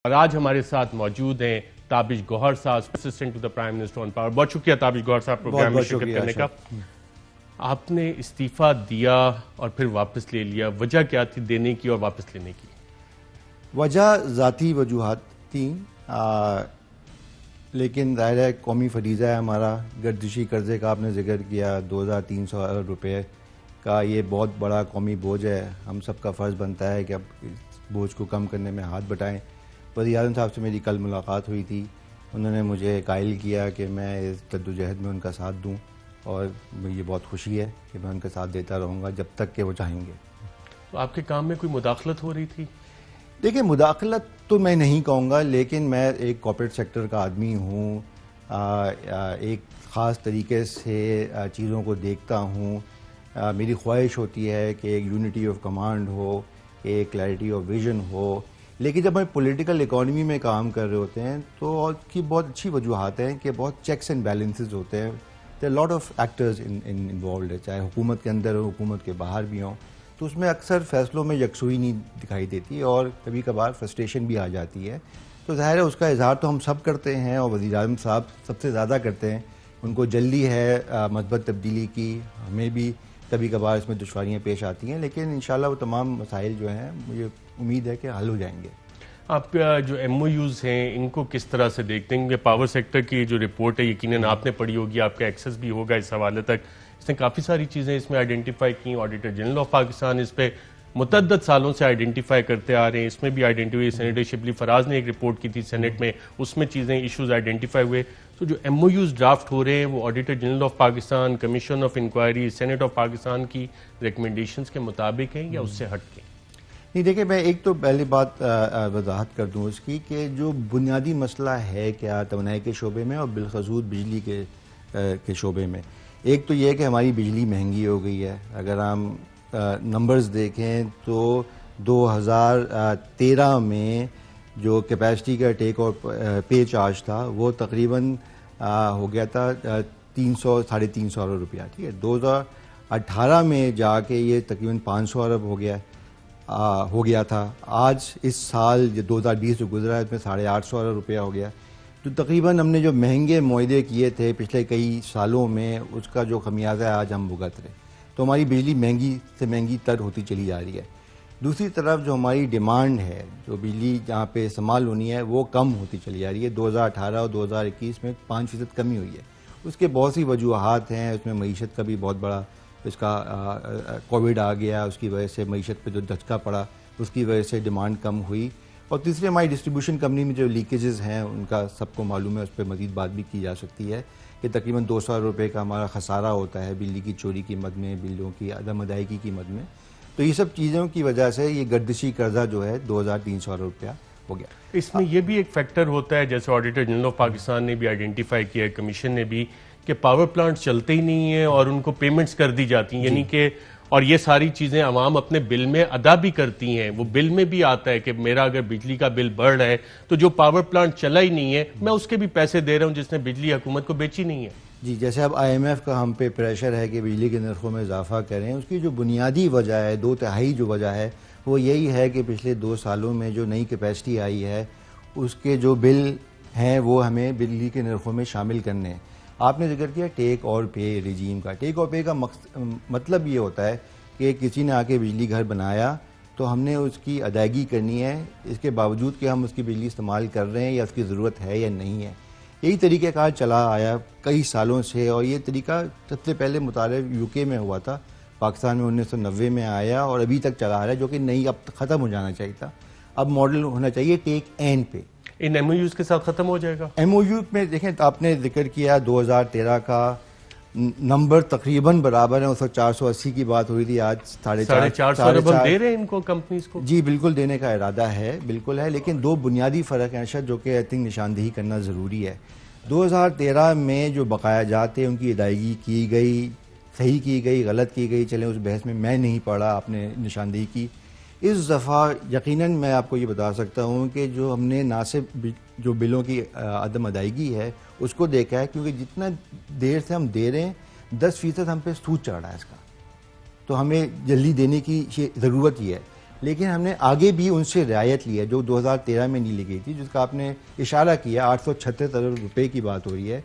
اور آج ہمارے ساتھ موجود ہیں تابش گوہر صاحب، assistant to the prime minister on power. بہت شکریہ تابش گوہر صاحب پروگرام میں شرکت کرنے کا۔ آپ نے استعفیٰ دیا اور پھر واپس لے لیا، وجہ کیا تھی دینے کی اور واپس لینے کی؟ وجہ ذاتی وجوہات تھیں، لیکن ظاہر ہے قومی فریضہ ہے ہمارا۔ گردشی قرضے کا آپ نے ذکر کیا، 2300 ارب روپے کا یہ بہت بڑا قومی بوجھ ہے۔ ہم سب کا فرض بنتا ہے کہ اب اس بوجھ کو کم کرنے میں ہاتھ بٹائیں۔ وزیر اعظم صاحب سے میری کل ملاقات ہوئی تھی، انہوں نے مجھے قائل کیا کہ میں اس جدوجہد میں ان کا ساتھ دوں، اور مجھے بہت خوشی ہے کہ میں ان کا ساتھ دیتا رہوں گا جب تک کہ وہ چاہیں گے۔ تو آپ کے کام میں کوئی مداخلت ہو رہی تھی؟ دیکھیں، مداخلت تو میں نہیں کہوں گا، لیکن میں ایک کارپوریٹ سیکٹر کا آدمی ہوں، ایک خاص طریقے سے چیزوں کو دیکھتا ہوں۔ میری خواہش ہوتی ہے کہ ایک یونٹی آف کمانڈ ہو، ایک کلیئرٹی آف ویژن ہو، لیکن جب ہم پولیٹیکل اکانومی میں کام کر رہے ہوتے ہیں تو اس کی بہت اچھی وجوہات ہیں کہ بہت چیکس اینڈ بیلنسز ہوتے ہیں۔ دیر لاٹ آف ایکٹرز انوالوڈ ہے، چاہے حکومت کے اندر ہو، حکومت کے باہر بھی ہوں، تو اس میں اکثر فیصلوں میں یکسوئی نہیں دکھائی دیتی اور کبھی کبھار فرسٹریشن بھی آ جاتی ہے۔ تو ظاہر ہے اس کا اظہار تو ہم سب کرتے ہیں، اور وزیر اعظم صاحب سب سے زیادہ کرتے ہیں۔ ان کو جلدی ہے مثبت تبدیلی کی، ہمیں بھی کبھی کبھار اس میں دشواریاں پیش آتی ہیں، لیکن انشاءاللہ وہ تمام مسائل جو ہیں مجھے امید ہے کہ حل ہو جائیں گے۔ آپ جو ایم او یوز ہیں ان کو کس طرح سے دیکھتے ہیں؟ کیونکہ پاور سیکٹر کی جو رپورٹ ہے یقیناً آپ نے پڑھی ہوگی، آپ کا ایکسس بھی ہوگا اس حوالے تک۔ اس نے کافی ساری چیزیں اس میں آئیڈینٹیفائی کی، آڈیٹر جنرل آف پاکستان اس پہ متعدد سالوں سے آئیڈینٹیفائی کرتے آ رہے ہیں، اس میں بھی آئیڈینٹیفائی، سینیٹر شبلی فراز نے ایک رپورٹ کی تھی سینٹ میں، اس میں چیزیں ایشوز آئیڈینٹیفائی ہوئے۔ تو جو ایم او یوز ڈرافٹ ہو رہے ہیں وہ auditor general of Pakistan, commission of inquiry, senate of Pakistan کی ریکمنڈیشنز کے مطابق ہیں یا اس سے ہٹ کے؟ نہیں، دیکھیں، میں ایک تو پہلی بات وضاحت کر دوں اس کی کہ جو بنیادی مسئلہ ہے کیا توانائی کے شعبے میں اور بالخصوص بجلی کے شعبے میں، ایک تو یہ کہ ہماری بجلی مہنگی ہو گئی ہے۔ اگر ہم نمبرز دیکھیں تو 2013 میں جو کیپیسٹی کا ٹیک اور پے چارج تھا وہ تقریباً ہو گیا تھا 300-350 ارب روپیہ، ٹھیک ہے۔ 2018 میں جا کے یہ تقریباً 500 ارب ہو گیا تھا۔ آج اس سال جو 2020 جو گزرا ہے اس میں 850 ارب روپیہ ہو گیا۔ تو تقریباً ہم نے جو مہنگے معاہدے کیے تھے پچھلے کئی سالوں میں، اس کا جو خمیازہ ہے آج ہم بھگت رہے، تو ہماری بجلی مہنگی سے مہنگی تر ہوتی چلی جا رہی ہے۔ دوسری طرف جو ہماری ڈیمانڈ ہے، جو بجلی جہاں پہ استعمال ہونی ہے، وہ کم ہوتی چلی جا رہی ہے۔ 2018 اور 2021 میں 5% کمی ہوئی ہے۔ اس کے بہت سی وجوہات ہیں، اس میں معیشت کا بھی بہت بڑا، اس کا کووڈ آ گیا، اس کی وجہ سے معیشت پہ جو دھچکا پڑا، اس کی وجہ سے ڈیمانڈ کم ہوئی۔ اور تیسری ہماری ڈسٹریبیوشن کمپنی میں جو لیکیجز ہیں ان کا سب کو معلوم ہے، اس پہ مزید بات بھی کی جا سکتی ہے کہ تقریباً 200 ارب روپے کا ہمارا خسارہ ہوتا ہے بجلی کی چوری کی مد میں، بلوں کی عدم ادائیگی کی مد میں۔ تو یہ سب چیزوں کی وجہ سے یہ گردشی قرضہ جو ہے 2300 ارب روپیہ ہو گیا۔ اس میں یہ بھی ایک فیکٹر ہوتا ہے، جیسے آڈیٹر جنرل آف پاکستان نے بھی آئیڈینٹیفائی کیا ہے، کمیشن نے بھی، کہ پاور پلانٹ چلتے ہی نہیں ہیں اور ان کو پیمنٹس کر دی جاتی ہیں، یعنی کہ اور یہ ساری چیزیں عوام اپنے بل میں ادا بھی کرتی ہیں۔ وہ بل میں بھی آتا ہے کہ میرا اگر بجلی کا بل بڑھ رہا ہے تو جو پاور پلانٹ چلا ہی نہیں ہے میں اس کے بھی پیسے دے رہا ہوں جس نے بجلی حکومت کو بیچی نہیں ہے۔ جی، جیسے اب آئی ایم ایف کا ہم پہ پریشر ہے کہ بجلی کے نرخوں میں اضافہ کریں، اس کی جو بنیادی وجہ ہے، 2/3 جو وجہ ہے وہ یہی ہے کہ پچھلے 2 سالوں میں جو نئی کیپیسٹی آئی ہے اس کے جو بل ہیں وہ ہمیں بجلی کے نرخوں میں شامل کرنے ہیں۔ آپ نے ذکر کیا ٹیک اور پے رجیم کا۔ ٹیک اور پے کا مطلب یہ ہوتا ہے کہ کسی نے آ کے بجلی گھر بنایا تو ہم نے اس کی ادائیگی کرنی ہے، اس کے باوجود کہ ہم اس کی بجلی استعمال کر رہے ہیں یا اس کی ضرورت ہے یا نہیں ہے۔ یہی طریقہ کار چلا آیا کئی سالوں سے، اور یہ طریقہ سب سے پہلے متعارف یو کے میں ہوا تھا، پاکستان میں 1990 میں آیا اور ابھی تک چلا آ رہا ہے، جو کہ نہیں اب ختم ہو جانا چاہیے تھا۔ اب ماڈل ہونا چاہیے ٹیک اینڈ پے۔ ان ایم او یوز کے ساتھ ختم ہو جائے گا؟ ایم او یو میں دیکھیں، آپ نے ذکر کیا 2013 کا نمبر تقریباً برابر ہے، اس وقت 480 کی بات ہوئی تھی، آج 450 ارب ہم دے رہے ہیں ان کو، کمپنیز کو۔ جی بالکل دینے کا ارادہ ہے، بالکل ہے، لیکن 2 بنیادی فرق ہیں ارشد، جو کہ آئی تھنک نشاندہی کرنا ضروری ہے۔ 2013 میں جو بقایا جات تھے ان کی ادائیگی کی گئی، صحیح کی گئی، غلط کی گئی، چلیں اس بحث میں نہیں پڑھا، آپ نے نشاندہی کی۔ اس دفعہ یقیناً میں آپ کو یہ بتا سکتا ہوں کہ جو ہم نے نہ صرف جو بلوں کی عدم ادائیگی ہے اس کو دیکھا ہے، کیونکہ جتنا دیر سے ہم دے رہے ہیں 10% ہم پہ سود چڑھ رہا ہے اس کا، تو ہمیں جلدی دینے کی ضرورت ہی ہے۔ لیکن ہم نے آگے بھی ان سے رعایت لی ہے جو 2013 میں نہیں لی گئی تھی، جس کا آپ نے اشارہ کیا. 836 ارب روپے کی بات ہو رہی ہے.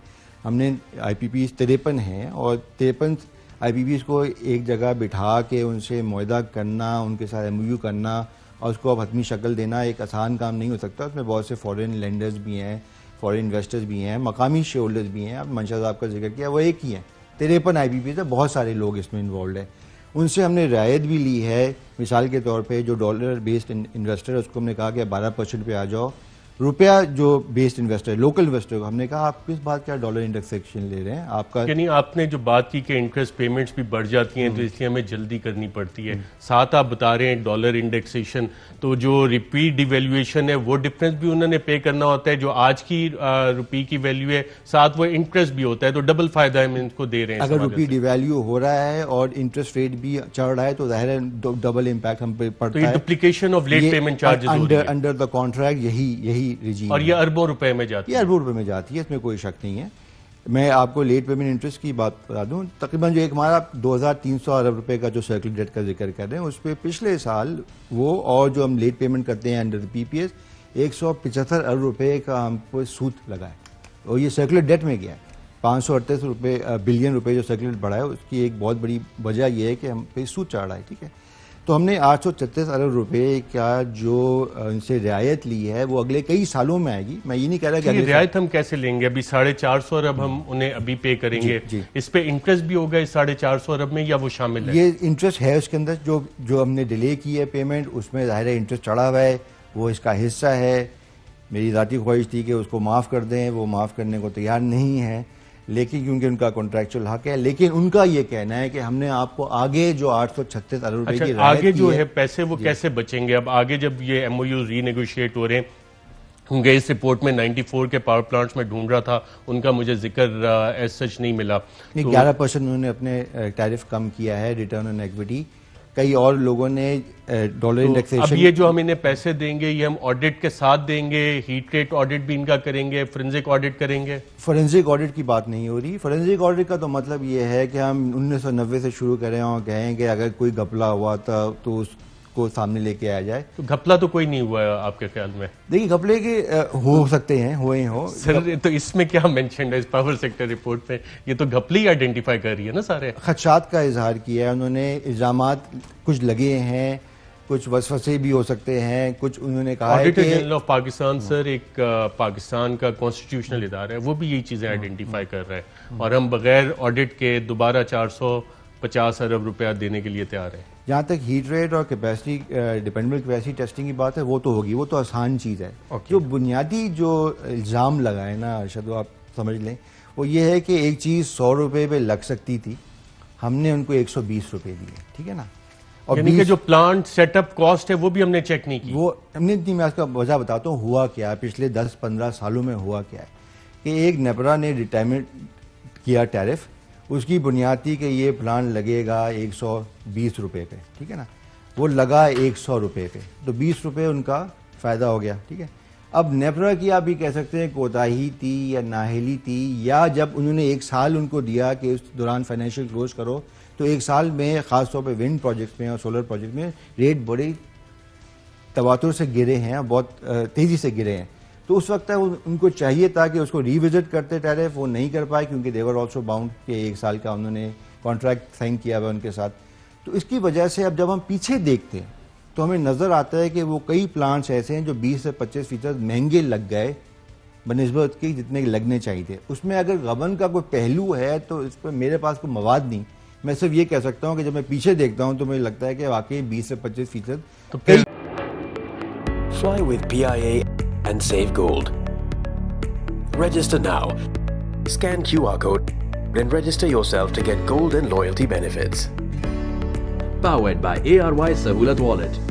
ہم نے آئی پی پیز 53 ہیں اور 53 آئی پی پیز کو ایک جگہ بٹھا کے ان سے معاہدہ کرنا، ان کے ساتھ MOU کرنا اور اس کو اب حتمی شکل دینا ایک آسان کام نہیں ہو سکتا. اس میں بہت سے فورن لینڈرز بھی ہیں، فورن انویسٹرز بھی ہیں، مقامی شیئر ہولڈرز بھی ہیں. اب منشا صاحب کا ذکر کیا، وہ ایک ہی ہیں. 53 آئی پی پیز ہے، بہت سارے لوگ اس میں انوالوڈ ہیں. ان سے ہم نے رعایت بھی لی ہے. مثال کے طور پہ جو ڈالر بیسڈ انویسٹر ہے اس کو ہم نے کہا کہ 12% پہ آ جاؤ. روپیہ جو بیسڈ انویسٹر ہے، لوکل انویسٹر کو ہم نے کہا آپ کس بات کا ڈالر انڈیکسیشن لے رہے ہیں آپ کا. یعنی آپ نے جو بات کی کہ انٹرسٹ پیمنٹس بھی بڑھ جاتی ہیں تو اس لیے ہمیں جلدی کرنی پڑتی ہے. ساتھ آپ بتا رہے ہیں ڈالر انڈیکسیشن، تو جو ریپیٹ ڈیویلیویشن ہے وہ ڈفرینس بھی انہوں نے پے کرنا ہوتا ہے جو آج کی روپی کی ویلیو ہے، ساتھ وہ انٹرسٹ بھی ہوتا ہے، تو ڈبل فائدہ ہم ان کو دے رہے ہیں. اگر روپی ڈیویلیو ہو رہا ہے اور انٹرسٹ ریٹ بھی چڑھ رہا ہے تو ظاہر ہے ڈبل امپیکٹ ہم پہ پڑتا ہے. تو یہ duplication of late payment charges under the contract یہی ریجیم، اور یہ اربوں روپے میں جاتی ہے. یہ اربوں روپے میں جاتی ہے، اس میں کوئی شک نہیں ہے. میں آپ کو لیٹ پیمنٹ انٹرسٹ کی بات بتا دوں. تقریباً جو ایک ہمارا 2300 ارب روپے کا جو سرکل ڈیٹ کا ذکر کر رہے ہیں اس پہ پچھلے سال وہ اور جو ہم لیٹ پیمنٹ کرتے ہیں انڈر پی پی ایس 175 ارب روپے کا ہم کو سود لگا ہے اور یہ سرکولر ڈیٹ میں گیا ہے. 538 بلین روپے جو سرکولر بڑھا ہے اس کی ایک بہت بڑی وجہ یہ ہے کہ ہم پہ سود چڑھ رہا ہے. ٹھیک ہے، تو ہم نے 836 ارب روپے کا جو ان سے رعایت لی ہے وہ اگلے کئی سالوں میں آئے گی. میں یہ نہیں کہہ رہا کہ رعایت ہم کیسے لیں گے؟ ابھی 450 ارب ہم انہیں ابھی پے کریں گے، اس پہ انٹرسٹ بھی ہوگا اس 450 ارب میں یا وہ شامل ہے؟ یہ انٹرسٹ ہے اس کے اندر، جو ہم نے ڈیلے کی ہے پیمنٹ اس میں ظاہر ہے انٹرسٹ چڑھا ہوا ہے، وہ اس کا حصہ ہے. میری ذاتی خواہش تھی کہ اس کو معاف کر دیں، وہ معاف کرنے کو تیار نہیں ہے لیکن کیونکہ ان کا کانٹریکچوئل حق ہے. لیکن ان کا یہ کہنا ہے کہ ہم نے آپ کو آگے جو 836 ارب روپے کی رعایت آگے جو ہے پیسے وہ کیسے بچیں گے؟ اب آگے جب یہ MOU ری نیگوشیٹ ہو رہے ہیں، گئے اس رپورٹ میں 94 کے پاور پلانٹس میں ڈھونڈ رہا تھا، ان کا مجھے ذکر ایز سچ نہیں ملا. 11% انہوں نے اپنے ٹیرف کم کیا ہے، ریٹرن آن ایکویٹی. کئی اور لوگوں نے ڈالر انڈیکسیشن. اب یہ جو ہم انہیں پیسے دیں گے یہ ہم آڈٹ کے ساتھ دیں گے، ہیٹ ریٹ آڈٹ بھی ان کا کریں گے، فورنزک آڈٹ کریں گے؟ فورنزک آڈٹ کی بات نہیں ہو رہی. فورنزک آڈٹ کا تو مطلب یہ ہے کہ ہم 1990 سے شروع کریں اور کہیں کہ اگر کوئی گھپلا ہوا تھا تو اس کو سامنے لے کے آ جائے. تو گھپلا تو کوئی نہیں ہوا ہے آپ کے خیال میں؟ دیکھیے گھپلے کے ہو سکتے ہیں، ہوئے ہو سر. تو اس میں کیا مینشنڈ ہے اس پاور سیکٹر رپورٹ میں؟ یہ تو گھپلی آئیڈینٹیفائی کر رہی ہے نا سارے. خدشات کا اظہار کیا ہے انہوں نے، الزامات کچھ لگے ہیں، کچھ وسوسے بھی ہو سکتے ہیں، کچھ انہوں نے کہا ہے آڈیٹر کہ جنرل آف پاکستان سر ایک پاکستان کا کانسٹیٹیوشنل ادارہ ہے، وہ بھی یہی چیزیں آئیڈینٹیفائی کر رہا ہے اور ہم بغیر آڈٹ کے دوبارہ 450 ارب روپیہ دینے کے لیے تیار ہیں. جہاں تک ہیٹ ریٹ اور کیپیسٹی ڈیپینڈبل کیپیسٹی ٹیسٹنگ کی بات ہے وہ تو ہوگی، وہ تو آسان چیز ہے. جو بنیادی جو الزام لگائے نا ارشد، آپ سمجھ لیں وہ یہ ہے کہ ایک چیز 100 روپے پہ لگ سکتی تھی، ہم نے ان کو 120 روپے دیے. ٹھیک ہے نا، اور یعنی کہ جو پلانٹ سیٹ اپ کاسٹ ہے وہ بھی ہم نے چیک نہیں کی. وہ ہم نے اتنی، میں اس کا وجہ بتاتا ہوں ہوا کیا ہے پچھلے 10-15 سالوں میں. ہوا کیا ہے کہ ایک نیپرا نے ریٹائرمنٹ کیا ٹیرف، اس کی بنیاد تھی کہ یہ پلان لگے گا 120 روپے پہ. ٹھیک ہے نا، وہ لگا 100 روپے پہ، تو 20 روپے ان کا فائدہ ہو گیا. ٹھیک ہے، اب نیپرا کی آپ بھی کہہ سکتے ہیں کوتاہی تھی یا نااہلی تھی، یا جب انہوں نے ایک سال ان کو دیا کہ اس دوران فائنینشیل کلوز کرو تو ایک سال میں خاص طور پہ ونڈ پروجیکٹس میں اور سولر پروجیکٹ میں ریٹ بڑی تواتر سے گرے ہیں، بہت تیزی سے گرے ہیں. تو اس وقت ان کو چاہیے تھا کہ اس کو ری وزٹ کرتے ٹیرف، وہ نہیں کر پائے کیونکہ دیور آلسو باؤنڈ کہ ایک سال کا انہوں نے کانٹریکٹ سائن کیا ہوا ان کے ساتھ. تو اس کی وجہ سے اب جب ہم پیچھے دیکھتے ہیں تو ہمیں نظر آتا ہے کہ وہ کئی پلانٹس ایسے ہیں جو 20 سے 25% مہنگے لگ گئے بنسبت کے جتنے لگنے چاہیے تھے. اس میں اگر غبن کا کوئی پہلو ہے تو اس پہ میرے پاس کوئی مواد نہیں. میں صرف یہ کہہ سکتا ہوں کہ جب میں پیچھے دیکھتا ہوں تو مجھے لگتا ہے کہ واقعی 20 سے 25% تو پھر Fly with PIA and save gold. Register now. Scan QR code and register yourself to get gold and loyalty benefits. Powered by ARY Sahulat Wallet.